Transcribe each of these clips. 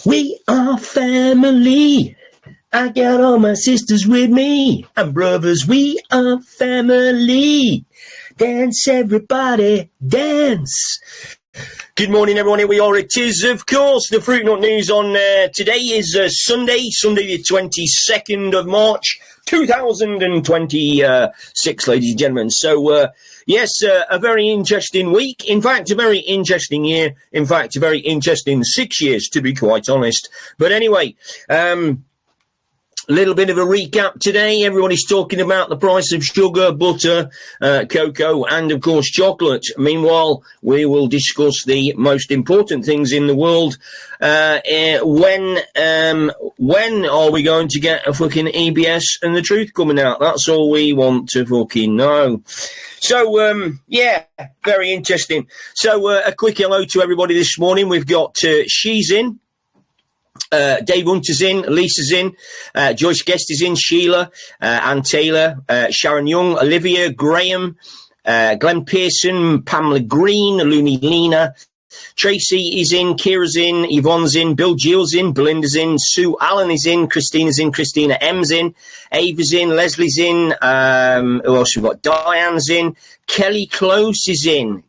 We are family. I got all my sisters with me. And brothers, we are family. Dance, everybody, dance. Good morning, everyone. Here we are. It is, of course, the Fruit Nut News on today is Sunday the 22nd of March, 2026, ladies and gentlemen. So, yes, a very interesting week. In fact, a very interesting year. In fact, a very interesting 6 years, to be quite honest. But anyway, a little bit of a recap today. Everybody's talking about the price of sugar, butter, cocoa, and, of course, chocolate. Meanwhile, we will discuss the most important things in the world. When are we going to get a fucking EBS and the truth coming out? That's all we want to fucking know. So, yeah, very interesting. So, a quick hello to everybody this morning. We've got She's in. Dave Hunter's in, Lisa's in, Joyce Guest is in, Sheila, Ann Taylor, Sharon Young, Olivia, Graham, Glenn Pearson, Pamela Green, Looney Lena, Tracy is in, Kira's in, Yvonne's in, Bill Gill's in, Belinda's in, Sue Allen is in, Christina's in, Christina M's in, Ava's in, Leslie's in, who else we've got? Diane's in, Kelly Close is in,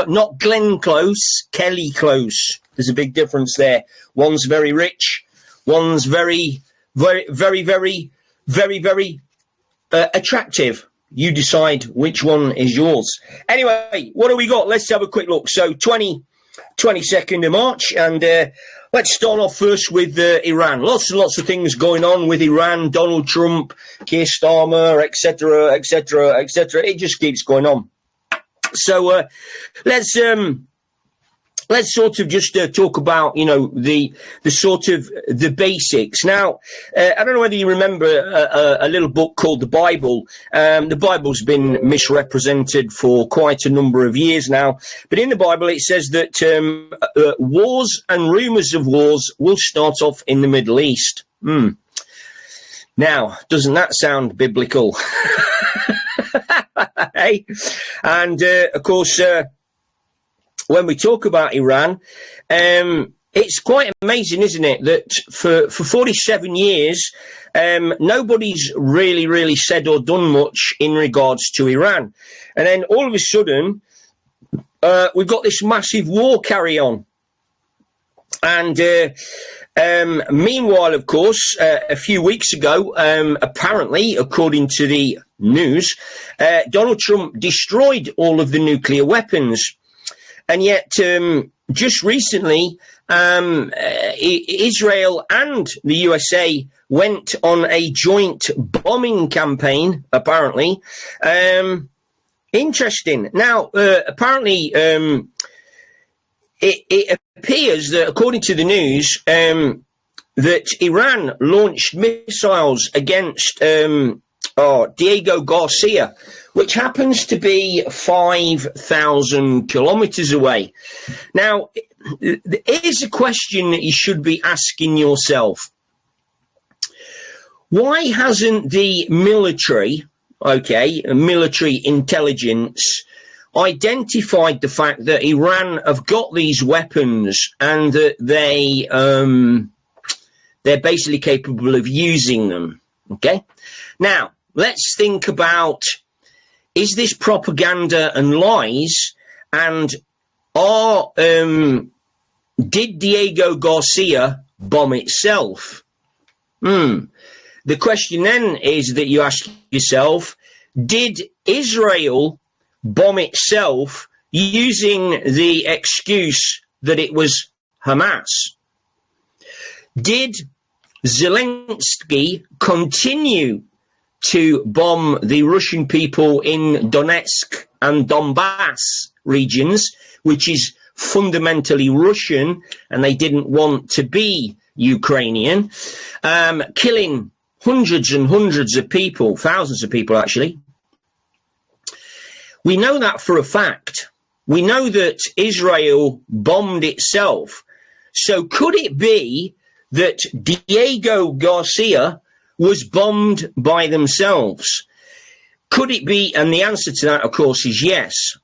not Glenn Close, Kelly Close. There's a big difference there. One's very rich. One's very attractive. You decide which one is yours. Anyway, what do we got? Let's have a quick look. So 22nd of March. And let's start off first with Iran. Lots and lots of things going on with Iran. Donald Trump, Keir Starmer, etc., etc., etc. It just keeps going on. So let's sort of just talk about, you know, the sort of the basics. Now, I don't know whether you remember a little book called the Bible. The Bible's been misrepresented for quite a number of years now. But in the Bible, it says that wars and rumors of wars will start off in the Middle East. Now, doesn't that sound biblical? Hey? And, of course, when we talk about Iran, it's quite amazing, isn't it, that for 47 years, nobody's really said or done much in regards to Iran. And then all of a sudden, we've got this massive war carry on. And meanwhile, of course, a few weeks ago, apparently, according to the news, Donald Trump destroyed all of the nuclear weapons. And yet, just recently, Israel and the USA went on a joint bombing campaign, apparently. Interesting. Now, apparently, it appears that, according to the news, that Iran launched missiles against Diego Garcia, which happens to be 5,000 kilometers away. Now, here's a question that you should be asking yourself. Why hasn't the military intelligence, identified the fact that Iran have got these weapons and that they're basically capable of using them? Okay? Now, let's think about, is this propaganda and lies, and did Diego Garcia bomb itself? The question then is that you ask yourself, did Israel bomb itself using the excuse that it was Hamas? Did Zelensky continue to bomb the Russian people in Donetsk and Donbass regions, which is fundamentally Russian, and they didn't want to be Ukrainian, killing hundreds and hundreds of people, thousands of people actually? We know that for a fact. We know that Israel bombed itself. So could it be that Diego Garcia was bombed by themselves? Could it be? And the answer to that, of course, is yes.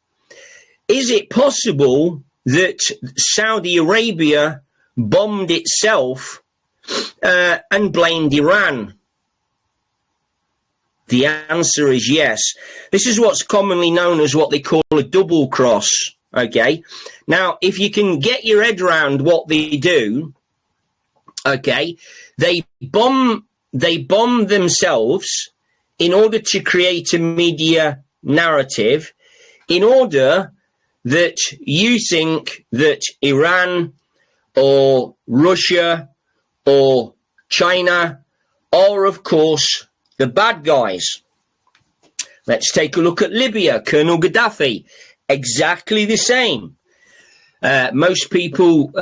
Is it possible that Saudi Arabia bombed itself and blamed Iran? The answer is yes. This is what's commonly known as what they call a double cross. Okay. Now, if you can get your head around what they do, okay, they bomb themselves in order to create a media narrative, in order that you think that Iran or Russia or China are, of course, the bad guys. Let's take a look at Libya. Colonel Gaddafi, exactly the same. Most people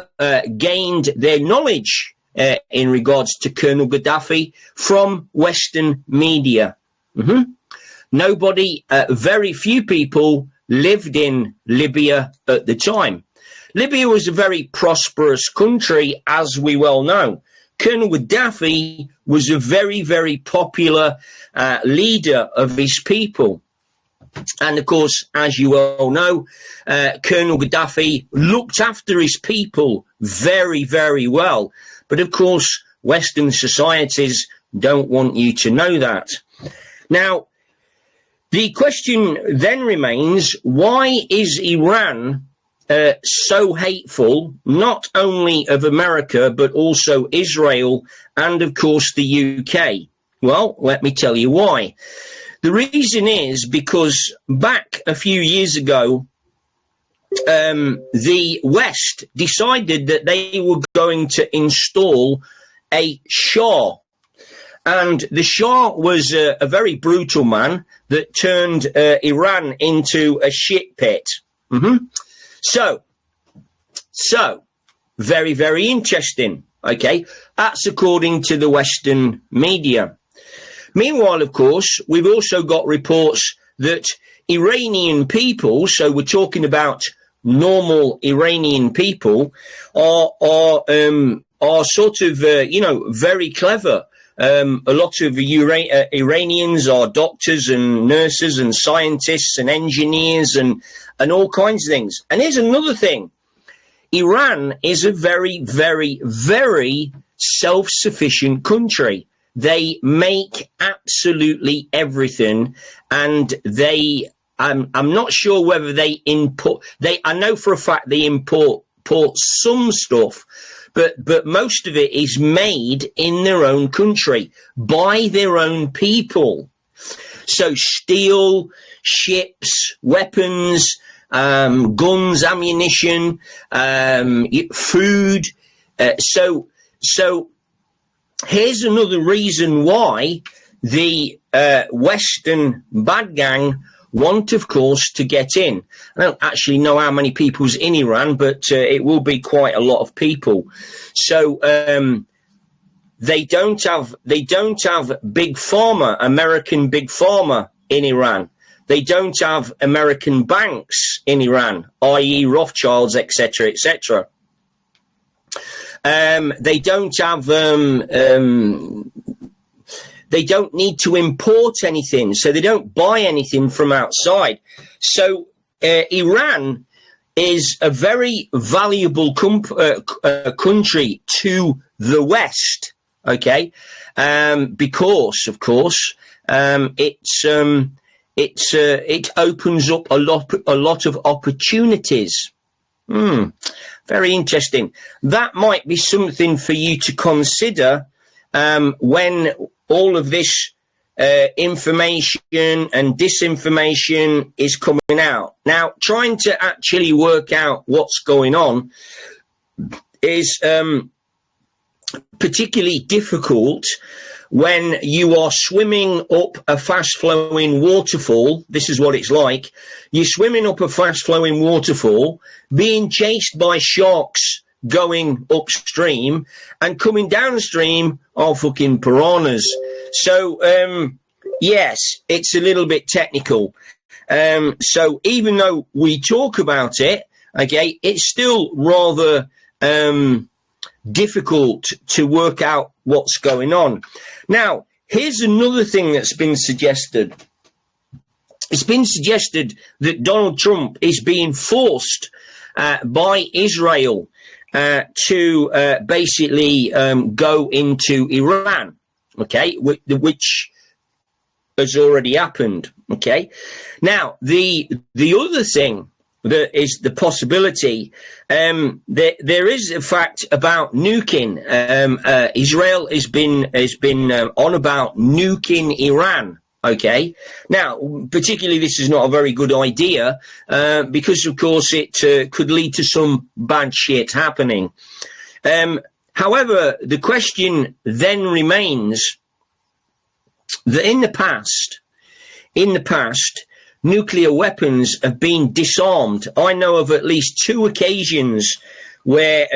gained their knowledge in regards to Colonel Gaddafi from Western media. Nobody, very few people lived in Libya at the time. Libya was a very prosperous country, as we well know. Colonel Gaddafi was a very, very popular leader of his people. And of course, as you all know, Colonel Gaddafi looked after his people very, very well. But of course, Western societies don't want you to know that. Now, the question then remains, why is Iran so hateful, not only of America, but also Israel and, of course, the UK? Well, let me tell you why. The reason is because back a few years ago, the West decided that they were going to install a Shah. And the Shah was a very brutal man that turned Iran into a shit pit. So, very, very interesting. Okay, that's according to the Western media. Meanwhile, of course, we've also got reports that Iranian people, so we're talking about normal Iranian people, are sort of, very clever. A lot of Iranians are doctors and nurses and scientists and engineers and all kinds of things. And here's another thing. Iran is a very, very, very self-sufficient country. They make absolutely everything, and I'm not sure whether they import, I know for a fact they import some stuff, but most of it is made in their own country by their own people. So steel, ships, weapons, guns, ammunition, food. So here's another reason why the Western bad gang want, of course, to get in. I don't actually know how many people's in Iran, but it will be quite a lot of people. So they don't have big pharma, American big pharma in Iran. They don't have American banks in Iran, i.e. Rothschilds, etc., etc. They don't have, they don't need to import anything, so they don't buy anything from outside. So Iran is a very valuable country to the West, okay? Because, of course, it opens up a lot of opportunities. Very interesting. That might be something for you to consider when all of this information and disinformation is coming out. Now, trying to actually work out what's going on is particularly difficult when you are swimming up a fast-flowing waterfall. This is what it's like. You're swimming up a fast-flowing waterfall, being chased by sharks going upstream, and coming downstream are fucking piranhas. So, yes, it's a little bit technical. So even though we talk about it, okay, it's still rather difficult to work out what's going on. Now, here's another thing that's been suggested. It's been suggested that Donald Trump is being forced by Israel to basically go into Iran, okay, which has already happened, okay. Now, the other thing that is the possibility, there is a fact about nuking. Israel has been on about nuking Iran. Okay. Now, particularly, this is not a very good idea because, of course, it could lead to some bad shit happening. However, the question then remains that in the past, nuclear weapons have been disarmed. I know of at least 2 occasions where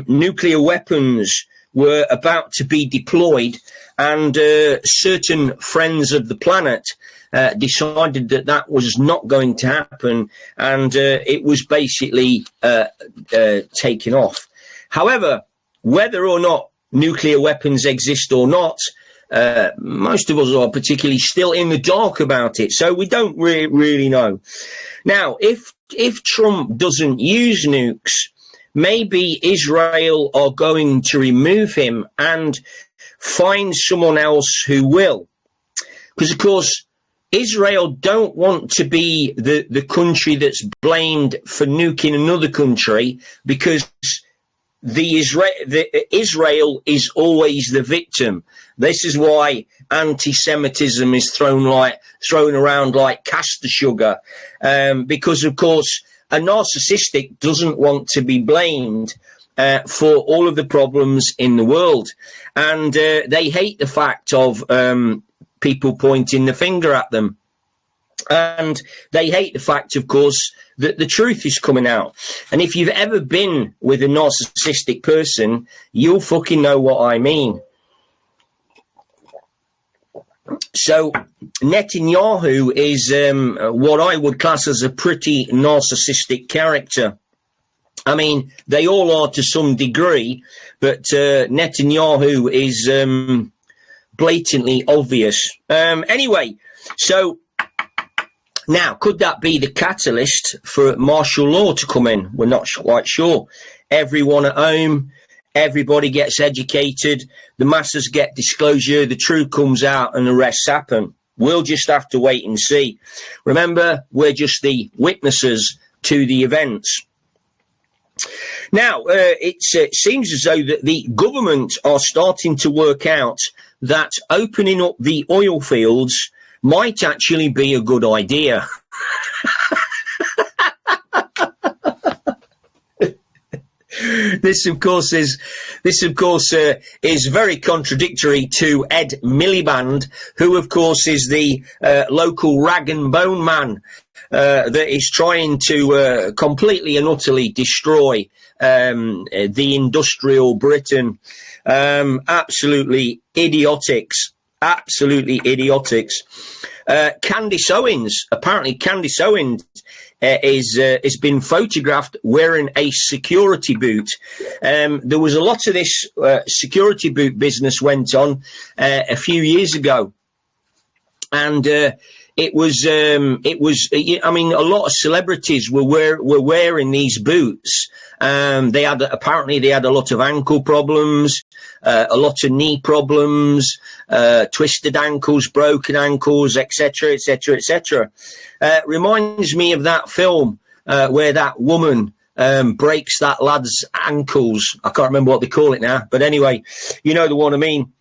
nuclear weapons were about to be deployed, and certain friends of the planet decided that that was not going to happen, and it was basically taken off. However, whether or not nuclear weapons exist or not, most of us are particularly still in the dark about it, so we don't really know. Now, if Trump doesn't use nukes, maybe Israel are going to remove him and find someone else who will. Because, of course, Israel don't want to be the country that's blamed for nuking another country, because Israel is always the victim. This is why anti-Semitism is thrown around like caster sugar, because, of course, a narcissistic doesn't want to be blamed for all of the problems in the world. And they hate the fact of people pointing the finger at them. And they hate the fact, of course, that the truth is coming out. And if you've ever been with a narcissistic person, you'll fucking know what I mean. So Netanyahu is what I would class as a pretty narcissistic character. I mean, they all are to some degree, but Netanyahu is blatantly obvious. Anyway, so now, could that be the catalyst for martial law to come in? We're not quite sure. Everyone at home, everybody gets educated, the masses get disclosure, the truth comes out, and arrests happen. We'll just have to wait and see. Remember, we're just the witnesses to the events. Now, it seems as though that the government are starting to work out that opening up the oil fields might actually be a good idea. This, of course, is very contradictory to Ed Miliband, who, of course, is the local rag and bone man that is trying to completely and utterly destroy the industrial Britain. Absolutely idiotics. Absolutely idiotics. Candace Owens, apparently Candace Owens has been photographed wearing a security boot. There was a lot of this security boot business went on a few years ago, and it was. I mean, a lot of celebrities were wearing these boots. They had a lot of ankle problems, a lot of knee problems, twisted ankles, broken ankles, etc., etc., etc. Reminds me of that film where that woman breaks that lad's ankles. I can't remember what they call it now, but anyway, you know the one I mean.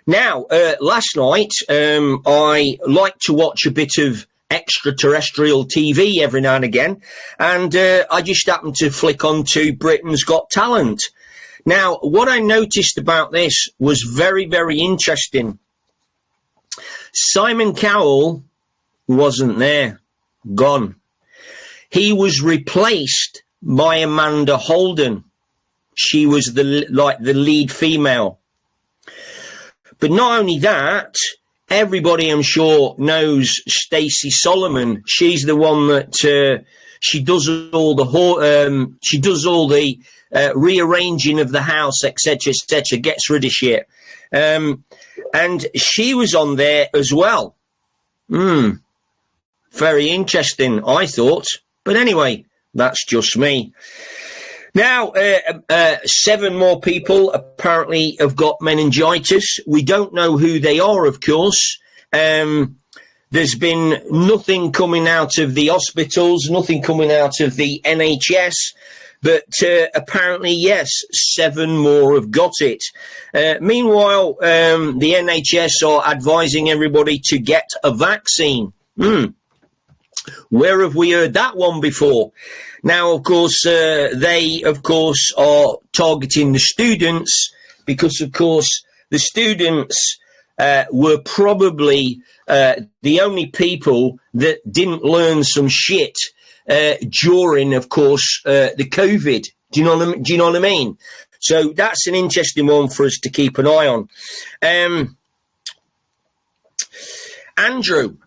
Now, last night, I like to watch a bit of extraterrestrial TV every now and again, and I just happened to flick onto Britain's Got Talent. Now, what I noticed about this was very, very interesting. Simon Cowell wasn't there. Gone. He was replaced by Amanda Holden. She was the lead female. But not only that, everybody, I'm sure, knows Stacey Solomon. She's the one that she does all the rearranging of the house, etc., etc. Gets rid of shit, and she was on there as well. Very interesting, I thought. But anyway, that's just me. Now, 7 more people apparently have got meningitis. We don't know who they are, of course. There's been nothing coming out of the hospitals, nothing coming out of the NHS. But apparently, yes, 7 more have got it. Meanwhile, the NHS are advising everybody to get a vaccine. Where have we heard that one before? Now, of course, they, of course, are targeting the students because, of course, the students were probably the only people that didn't learn some shit during, of course, the COVID. Do you know what I mean? So that's an interesting one for us to keep an eye on. Andrew.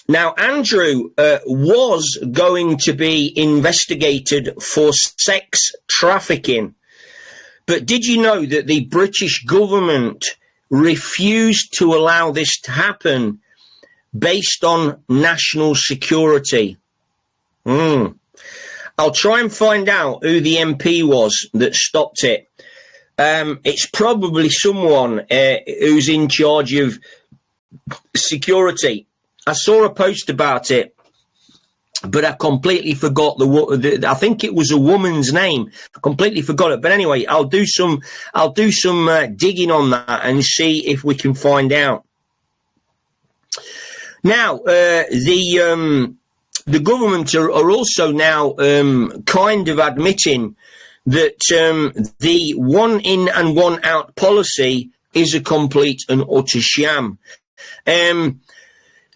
Now, Andrew was going to be investigated for sex trafficking. But did you know that the British government refused to allow this to happen based on national security? I'll try and find out who the MP was that stopped it. It's probably someone who's in charge of security. I saw a post about it, but I completely forgot I think it was a woman's name. I completely forgot it. But anyway, I'll do some digging on that and see if we can find out. Now, the government are also now kind of admitting that the 1 in and 1 out policy is a complete and utter sham.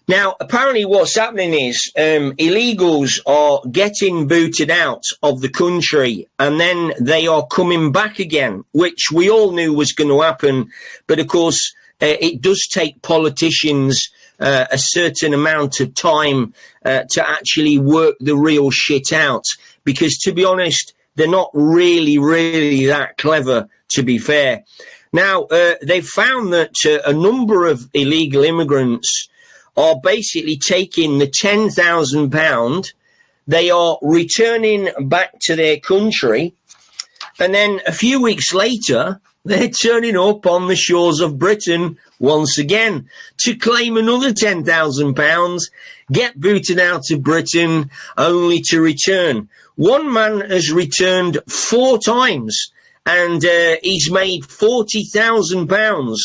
Now, apparently what's happening is illegals are getting booted out of the country and then they are coming back again, which we all knew was going to happen. But, of course, it does take politicians a certain amount of time to actually work the real shit out. Because, to be honest, they're not really that clever, to be fair. Now, they've found that a number of illegal immigrants are basically taking the £10,000, they are returning back to their country, and then a few weeks later, they're turning up on the shores of Britain once again to claim another £10,000, get booted out of Britain, only to return. One man has returned 4 times, and he's made £40,000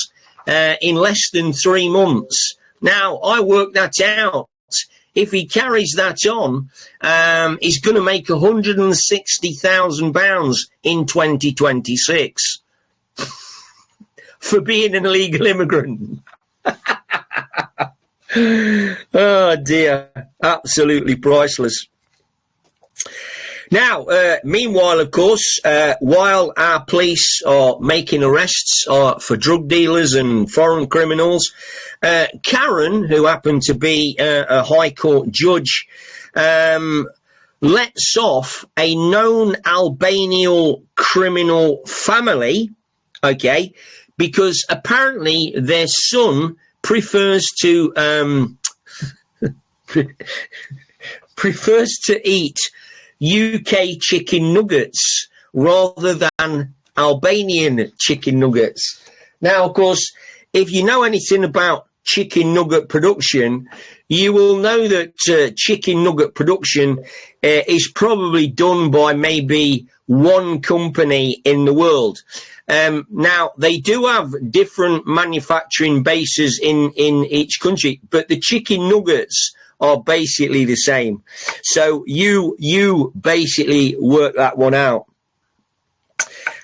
in less than 3 months. Now, I worked that out. If he carries that on, he's going to make £160,000 in 2026 for being an illegal immigrant. Oh, dear. Absolutely priceless. Now, meanwhile, of course, while our police are making arrests for drug dealers and foreign criminals, Karen, who happened to be a High Court judge, lets off a known Albanian criminal family, okay, because apparently their son prefers to eat UK chicken nuggets rather than Albanian chicken nuggets. Now, of course, if you know anything about chicken nugget production, you will know that chicken nugget production is probably done by maybe one company in the world. Now, they do have different manufacturing bases in each country, but the chicken nuggets are basically the same. So you basically work that one out.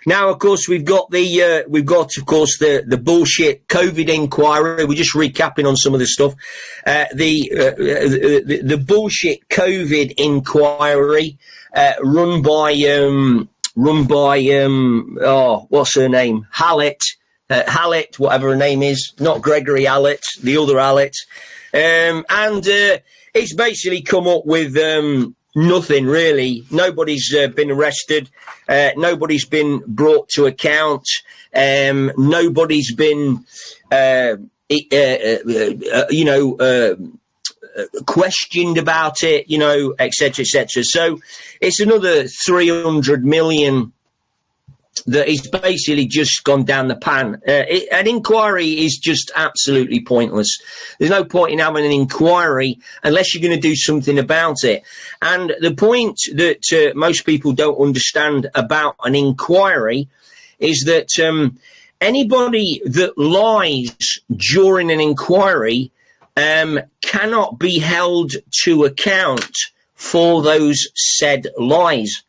Now, of course, we've got the bullshit COVID inquiry. We're just recapping on some of this stuff. The bullshit COVID inquiry run by what's her name? Hallett, whatever her name is, not Gregory Hallett, the other Hallett. And it's basically come up with nothing, really. Nobody's been arrested. Nobody's been brought to account. Nobody's been, questioned about it, you know, etc., etc. So it's another 300 million that is basically just gone down the pan. An inquiry is just absolutely pointless. There's no point in having an inquiry unless you're going to do something about it. And the point that most people don't understand about an inquiry is that anybody that lies during an inquiry cannot be held to account for those said lies.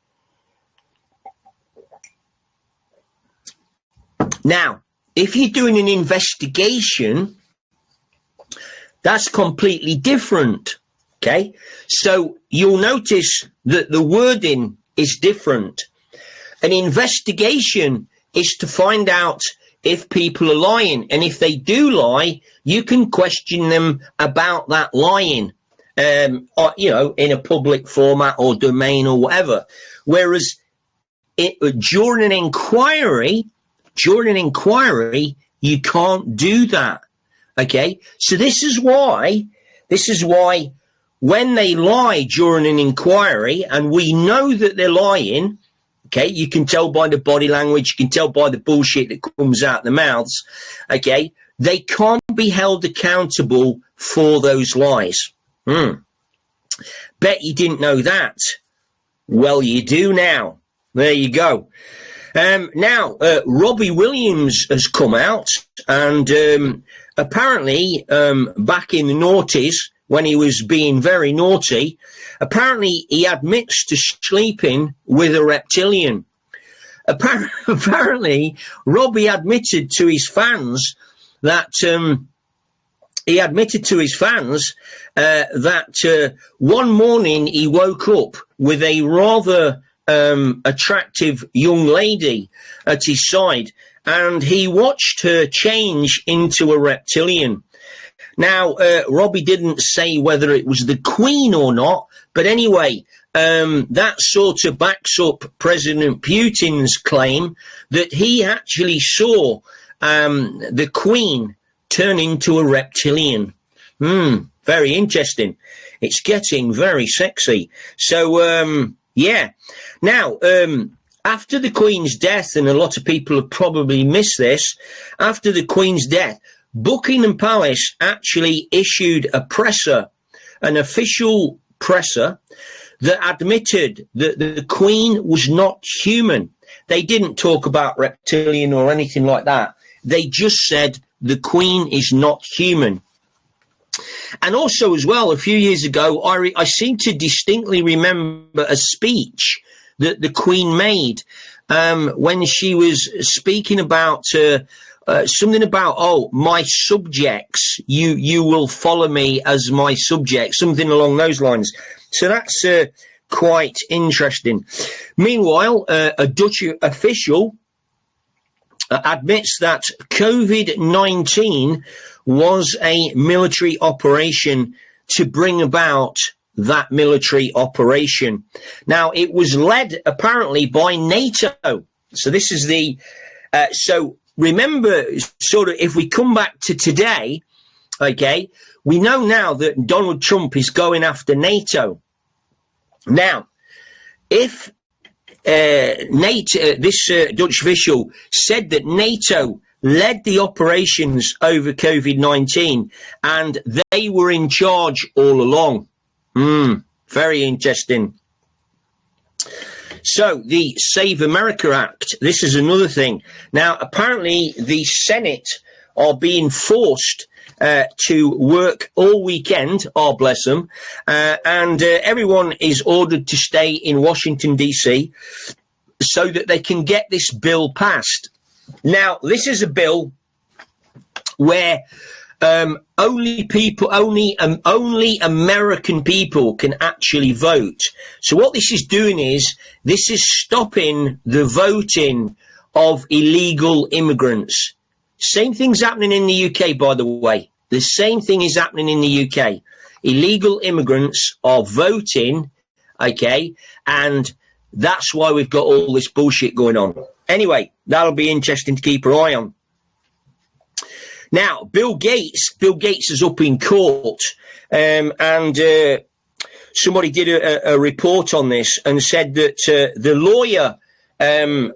Now, if you're doing an investigation, that's completely different, okay? So you'll notice that the wording is different. An investigation is to find out if people are lying, and if they do lie, you can question them about that lying, or, you know, in a public format or domain or whatever. Whereas during an inquiry, you can't do that. Okay, so this is why when they lie during an inquiry, and we know that they're lying, okay, you can tell by the body language, you can tell by the bullshit that comes out their mouths, okay, they can't be held accountable for those lies. Bet you didn't know that. Well, you do now. There you go. Now, Robbie Williams has come out, and apparently back in the noughties, when he was being very naughty, apparently he admits to sleeping with a reptilian. Apparently, Robbie admitted to his fans that one morning he woke up with a rather attractive young lady at his side, and he watched her change into a reptilian. Now, Robbie didn't say whether it was the Queen or not, but anyway, that sort of backs up President Putin's claim that he actually saw the Queen turn into a reptilian. Very interesting. It's getting very sexy. So, yeah. Now, after the Queen's death, and a lot of people have probably missed this, after the Queen's death, Buckingham Palace actually issued a presser, an official presser, that admitted that the Queen was not human. They didn't talk about reptilian or anything like that. They just said the Queen is not human. And also as well, a few years ago, I seem to distinctly remember a speech that the Queen made when she was speaking about something about, my subjects, you will follow me as my subjects, something along those lines. So that's quite interesting. Meanwhile, a Dutch official admits that COVID-19 was a military operation to bring about that military operation. Now, it was led apparently by NATO. So this is so remember, sort of, if we come back to today, okay, we know now that Donald Trump is going after NATO. Now, if NATO, this Dutch official said that NATO led the operations over COVID-19 and they were in charge all along. Very interesting. So the Save America Act, this is another thing. Now, apparently the Senate are being forced to work all weekend, bless them, and everyone is ordered to stay in Washington, D.C. so that they can get this bill passed. Now, this is a bill where only American people can actually vote. So what this is doing is, this is stopping the voting of illegal immigrants. Same thing's happening in the UK, by the way. The same thing is happening in the UK. Illegal immigrants are voting, okay, and that's why we've got all this bullshit going on. Anyway, that'll be interesting to keep our eye on. Now, Bill Gates is up in court, and somebody did a report on this and said that the lawyer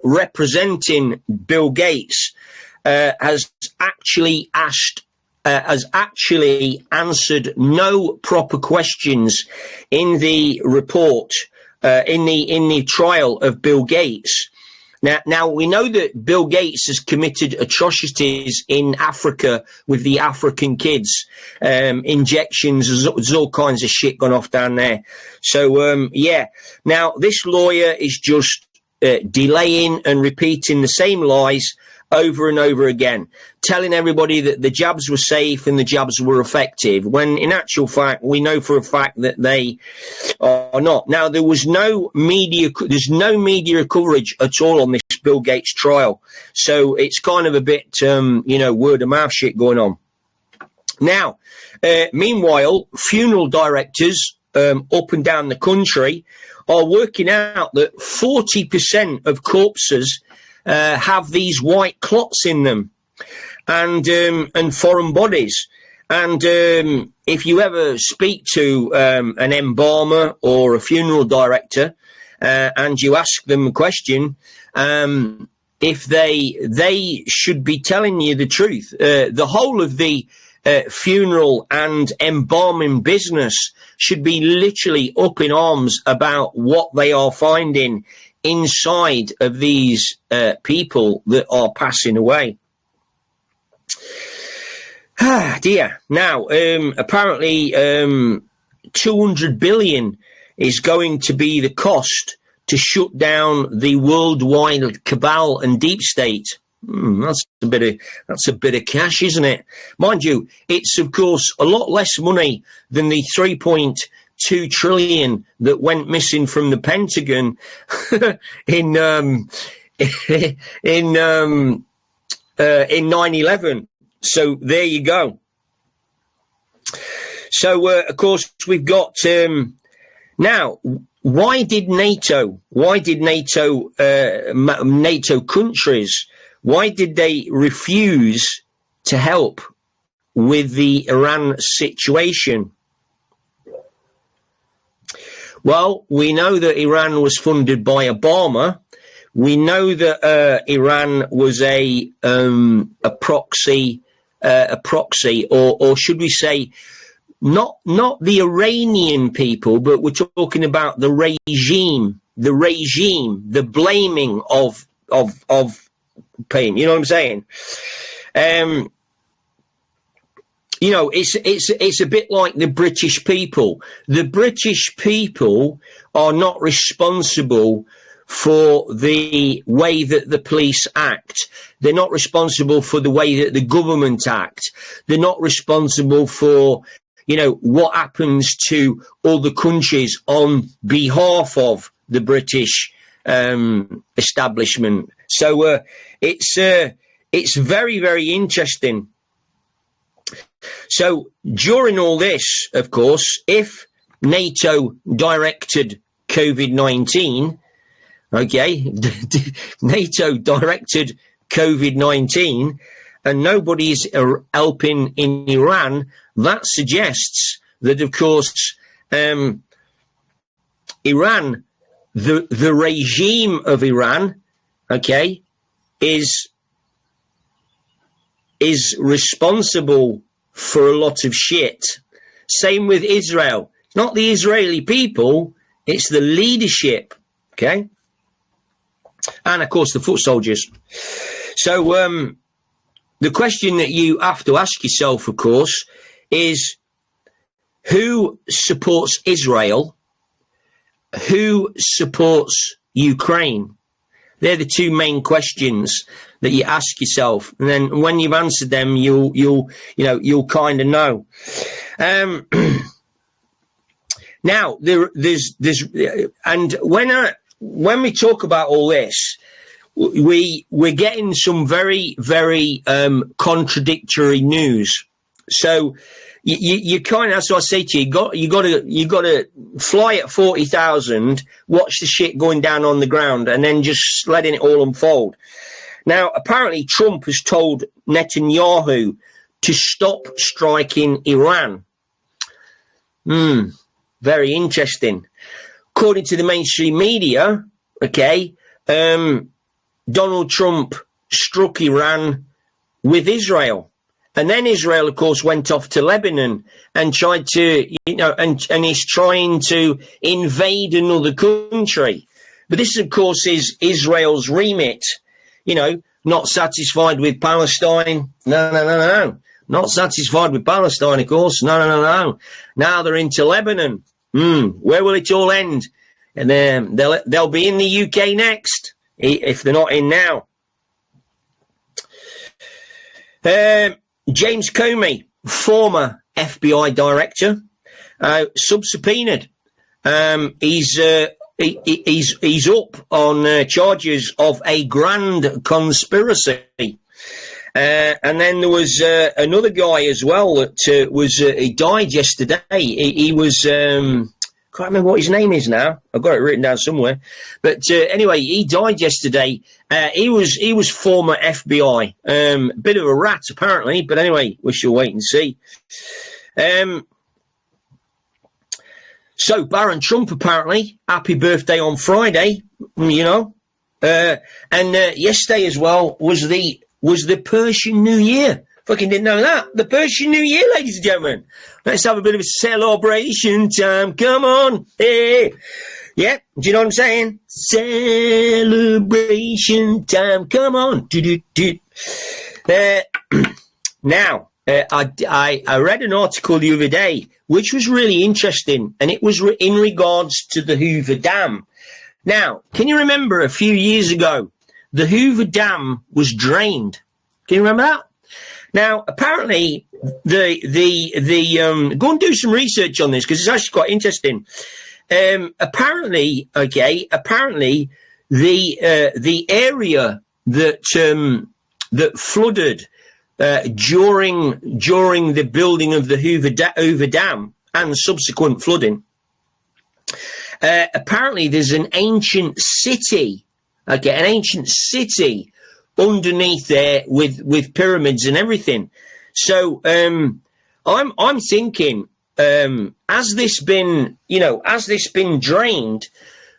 representing Bill Gates has actually answered no proper questions in the report, in the trial of Bill Gates. Now we know that Bill Gates has committed atrocities in Africa with the African kids, injections. There's all kinds of shit gone off down there. So yeah. Now this lawyer is just delaying and repeating the same lies over and over again, telling everybody that the jabs were safe and the jabs were effective, when in actual fact, we know for a fact that they are not. Now, there's no media coverage at all on this Bill Gates trial. So it's kind of a bit, word of mouth shit going on. Now, meanwhile, funeral directors up and down the country are working out that 40% of corpses have these white clots in them, and foreign bodies. And if you ever speak to an embalmer or a funeral director, and you ask them a question, if they should be telling you the truth. The whole of the funeral and embalming business should be literally up in arms about what they are finding inside of these people that are passing away. Ah, dear. Now, apparently 200 billion is going to be the cost to shut down the worldwide cabal and deep state. That's a bit of cash, isn't it? Mind you, it's of course a lot less money than the 3.2 trillion that went missing from the Pentagon in 9/11. So there you go. So of course we've got now. Why did NATO countries? Why did they refuse to help with the Iran situation? Well, we know that Iran was funded by Obama. We know that Iran was a proxy, or should we say, not the Iranian people, but we're talking about the regime, the blaming of pain. You know what I'm saying? It's a bit like the British people. The British people are not responsible for the way that the police act. They're not responsible for the way that the government act. They're not responsible for, what happens to other countries on behalf of the British establishment. So it's very, very interesting. So during all this, of course, if NATO directed COVID-19, okay, NATO directed COVID-19 and nobody's helping in Iran, that suggests that, of course, Iran, the regime of Iran, okay, is responsible for a lot of shit. Same with Israel. It's not the Israeli people, it's the leadership, okay? And, of course, the foot soldiers. So the question that you have to ask yourself, of course, is who supports Israel? Who supports Ukraine? They're the two main questions that you ask yourself, and then when you've answered them, you'll kind of know. Now there's and when we talk about all this, we're getting some very, very contradictory news. So you kind of, that's what I say to you. You got to fly at 40,000, watch the shit going down on the ground, and then just letting it all unfold. Now, apparently, Trump has told Netanyahu to stop striking Iran. Very interesting. According to the mainstream media, okay, Donald Trump struck Iran with Israel. And then Israel, of course, went off to Lebanon and tried to, and is trying to invade another country. But this, of course, is Israel's remit. Not satisfied with Palestine. No. Not satisfied with Palestine, of course. No. Now they're into Lebanon. Where will it all end? And then they'll be in the UK next, if they're not in now. James Comey, former FBI director, sub-subpoenaed. He's up on charges of a grand conspiracy. And then there was another guy as well that he died yesterday. He was can't remember what his name is now. I've got it written down somewhere. But anyway, he died yesterday. He was former FBI. Bit of a rat, apparently. But anyway, we shall wait and see. So, Baron Trump, apparently, happy birthday on Friday, And yesterday as well was the Persian New Year. Fucking didn't know that. The Persian New Year, ladies and gentlemen. Let's have a bit of a celebration time. Come on. Hey. Yeah, do you know what I'm saying? Celebration time. Come on. Now, I read an article the other day, which was really interesting, and it was in regards to the Hoover Dam. Now, can you remember a few years ago, the Hoover Dam was drained? Can you remember that? Now, apparently, go and do some research on this because it's actually quite interesting. Apparently, the area that flooded during the building of the Hoover Dam and subsequent flooding, apparently there's an ancient city, underneath there with pyramids and everything. So I'm thinking, has this been drained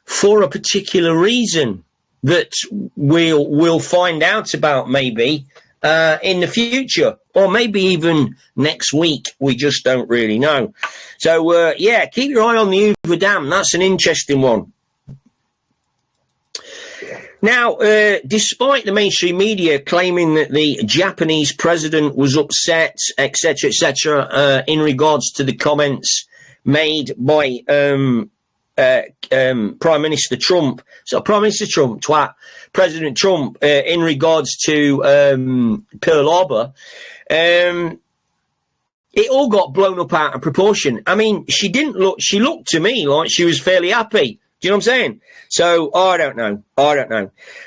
for a particular reason that we'll find out about maybe in the future, or maybe even next week? We just don't really know. So keep your eye on the Hoover Dam. That's an interesting one. Now, despite the mainstream media claiming that the Japanese president was upset, etc., in regards to the comments made by Prime Minister Trump, President Trump, in regards to Pearl Harbor, it all got blown up out of proportion. I mean, she looked to me like she was fairly happy. Do you know what I'm saying? So, I don't know.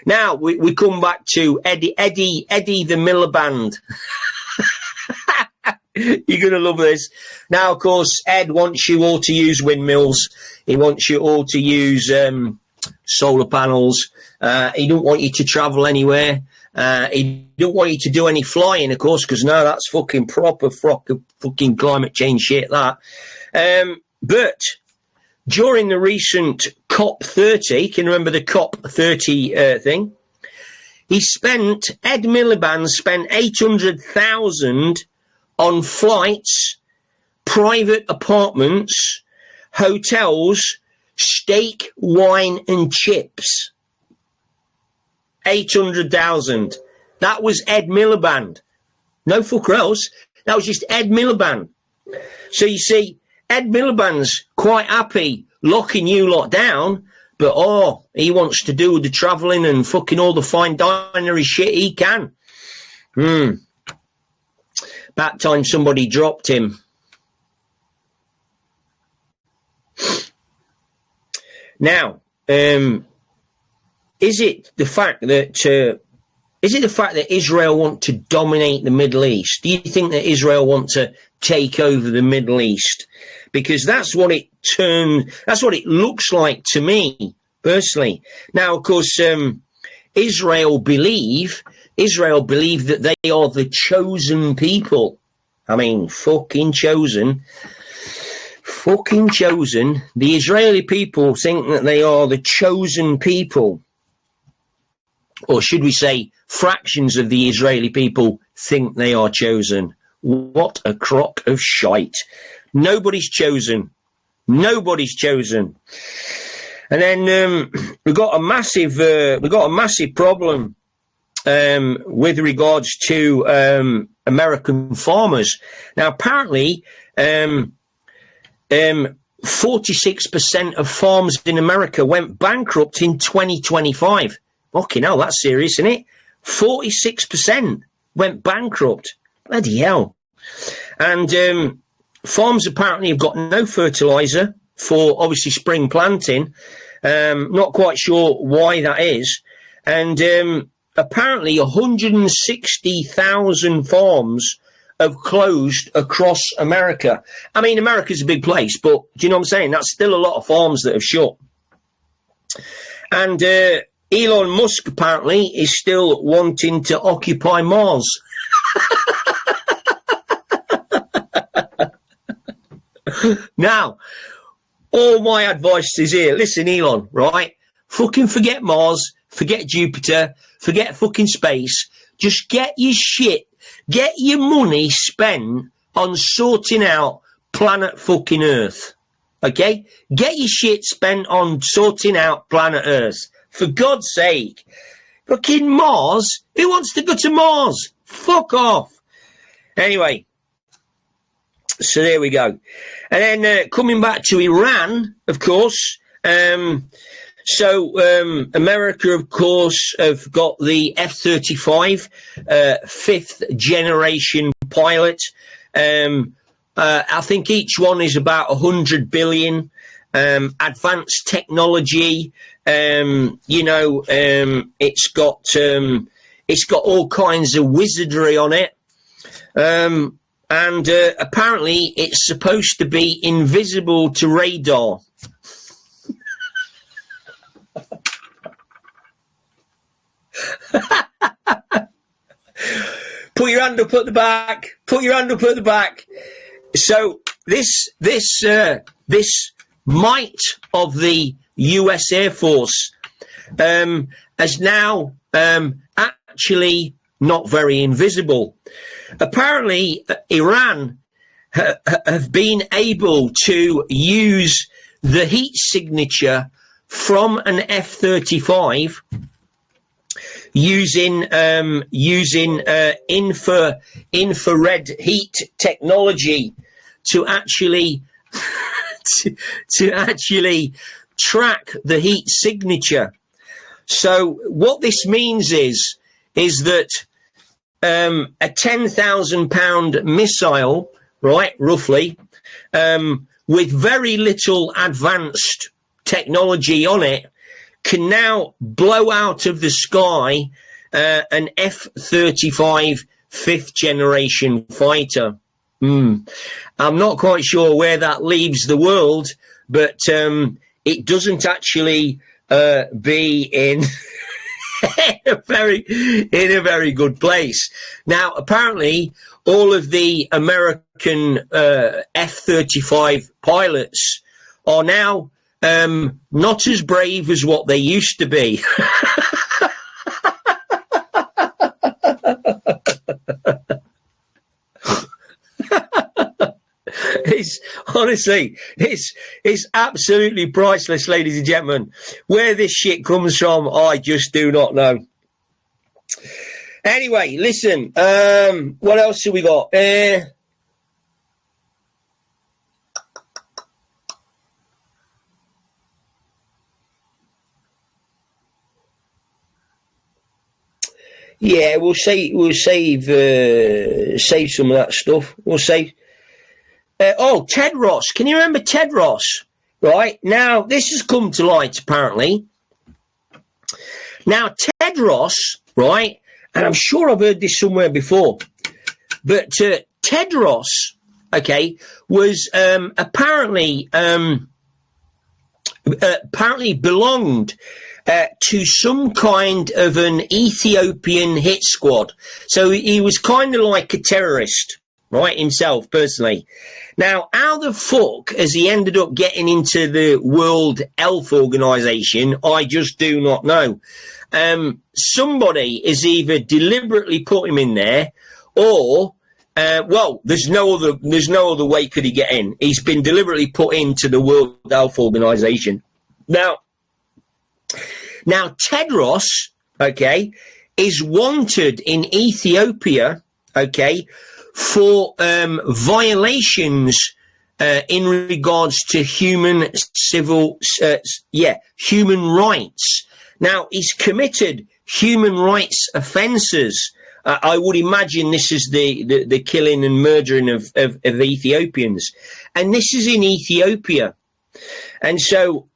Now, we come back to Eddie the Miliband. You're going to love this. Now, of course, Ed wants you all to use windmills. He wants you all to use solar panels. He don't want you to travel anywhere. He don't want you to do any flying, of course, because now that's fucking proper fucking climate change shit, that. But during the recent COP30, can you remember the COP30 thing? Ed Miliband spent $800,000 on flights, private apartments, hotels, steak, wine, and chips. 800,000. That was Ed Miliband. No fucker else. That was just Ed Miliband. So you see, Ed Miliband's quite happy locking you lot down, but he wants to do the travelling and fucking all the fine dinery shit he can. That time somebody dropped him. Now, is it the fact that Israel want to dominate the Middle East? Do you think that Israel want to take over the Middle East? Because that's what it looks like to me, personally. Now, of course, Israel believe that they are the chosen people. I mean, fucking chosen. Fucking chosen. The Israeli people think that they are the chosen people. Or should we say, fractions of the Israeli people think they are chosen. What a crock of shite. Nobody's chosen. Nobody's chosen. And then we've got a massive problem with regards to American farmers. Now, apparently, 46% of farms in America went bankrupt in 2025. Fucking hell, that's serious, isn't it? 46% went bankrupt. Bloody hell. And farms apparently have got no fertiliser for, obviously, spring planting. Not quite sure why that is. And apparently 160,000 farms have closed across America. I mean, America's a big place, but do you know what I'm saying? That's still a lot of farms that have shut. And Elon Musk apparently is still wanting to occupy Mars. Now, all my advice is here. Listen, Elon, right? Fucking forget Mars, forget Jupiter, forget fucking space. Just get your shit, get your money spent on sorting out planet fucking Earth. Okay? Get your shit spent on sorting out planet Earth. For God's sake. Fucking Mars? Who wants to go to Mars? Fuck off. Anyway. So there we go. And then coming back to Iran, of course. America, of course, have got the F-35, fifth generation pilot. I think each one is about 100 billion. Advanced technology. It's got all kinds of wizardry on it. And apparently it's supposed to be invisible to radar. Put your hand up at the back. Put your hand up at the back. So this might of the US Air Force is now actually not very invisible. Apparently, Iran have been able to use the heat signature from an F-35 using infrared heat technology to actually to actually track the heat signature. So what this means is that a 10,000 pound missile, right, roughly, with very little advanced technology on it, can now blow out of the sky an F-35 fifth generation fighter. I'm not quite sure where that leaves the world, but it doesn't actually be in in a very good place. Now, apparently, all of the American F-35 pilots are now not as brave as what they used to be. It's absolutely priceless, ladies and gentlemen. Where this shit comes from, I just do not know. Anyway, listen, what else have we got? Yeah, we'll save some of that stuff. We'll save. Ted Ross. Can you remember Ted Ross? Right now, this has come to light apparently. Now, Ted Ross, right, and I'm sure I've heard this somewhere before, but Ted Ross, okay, was apparently belonged to some kind of an Ethiopian hit squad. So he was kind of like a terrorist, right, himself, personally. Now, how the fuck has he ended up getting into the World Health Organization? I just do not know. Somebody has either deliberately put him in there, or well, there's no other way could he get in. He's been deliberately put into the World Health Organization. Now Tedros, okay, is wanted in Ethiopia, okay, for violations in regards to human rights. Now, he's committed human rights offences. I would imagine this is the killing and murdering of Ethiopians. And this is in Ethiopia. And so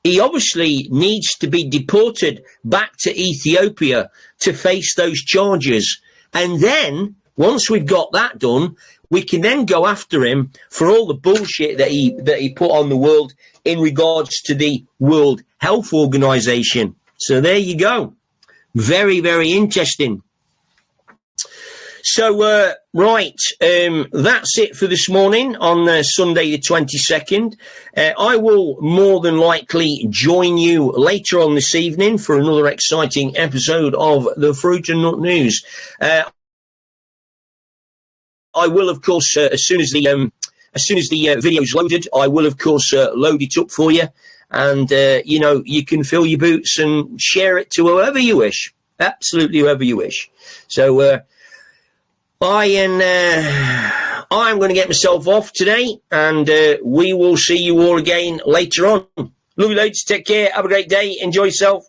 he obviously needs to be deported back to Ethiopia to face those charges. And then, once we've got that done, we can then go after him for all the bullshit that he put on the world in regards to the World Health Organization. So there you go. Very, very interesting. So, that's it for this morning on Sunday the 22nd. I will more than likely join you later on this evening for another exciting episode of the Fruit and Nut News. I will, of course, as soon as the video's loaded, I will, of course, load it up for you. And, you can fill your boots and share it to whoever you wish. Absolutely whoever you wish. So, I'm going to get myself off today, and we will see you all again later on. Love you loads. Take care. Have a great day. Enjoy yourself.